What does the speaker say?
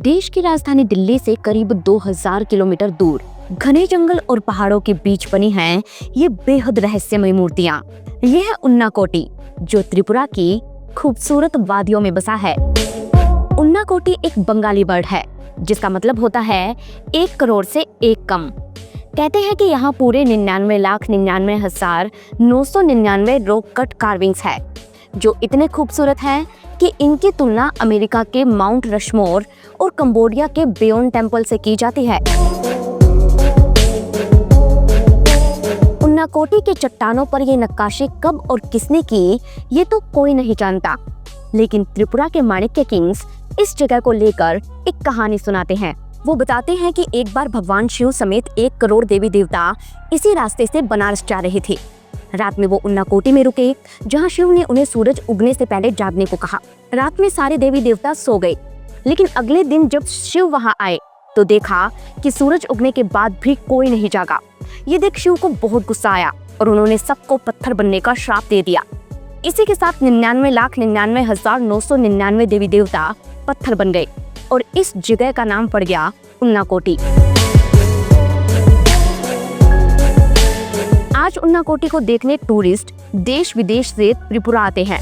देश की राजधानी दिल्ली से करीब 2000 किलोमीटर दूर घने जंगल और पहाड़ों के बीच बनी हैं ये बेहद रहस्यमय मूर्तियां। ये है उन्नाकोटी, जो त्रिपुरा की खूबसूरत वादियों में बसा है। उन्नाकोटी एक बंगाली वर्ड है जिसका मतलब होता है 1 करोड़ से 1 कम। कहते हैं कि यहाँ पूरे 99,99,999 रॉक कट कार्विंग्स है जो इतने खूबसूरत हैं कि इनकी तुलना अमेरिका के माउंट रशमोर और कंबोडिया के बेओन टेम्पल से की जाती है। उन्नाकोटी के चट्टानों पर ये नक्काशी कब और किसने की ये तो कोई नहीं जानता, लेकिन त्रिपुरा के माणिक्य किंग्स इस जगह को लेकर एक कहानी सुनाते हैं। वो बताते हैं कि एक बार भगवान शिव समेत 1 करोड़ देवी देवता इसी रास्ते से बनारस जा रहे थे। रात में वो उन्नाकोटी में रुके, जहाँ शिव ने उन्हें सूरज उगने से पहले जागने को कहा। रात में सारे देवी देवता सो गए, लेकिन अगले दिन जब शिव वहाँ आए तो देखा कि सूरज उगने के बाद भी कोई नहीं जागा। ये देख शिव को बहुत गुस्सा आया और उन्होंने सबको पत्थर बनने का श्राप दे दिया। इसी के साथ 99,99,999 देवी देवता पत्थर बन गए और इस जगह का नाम पड़ गया उन्नाकोटी। आज उन्नाकोटी को देखने टूरिस्ट देश विदेश से त्रिपुरा आते हैं।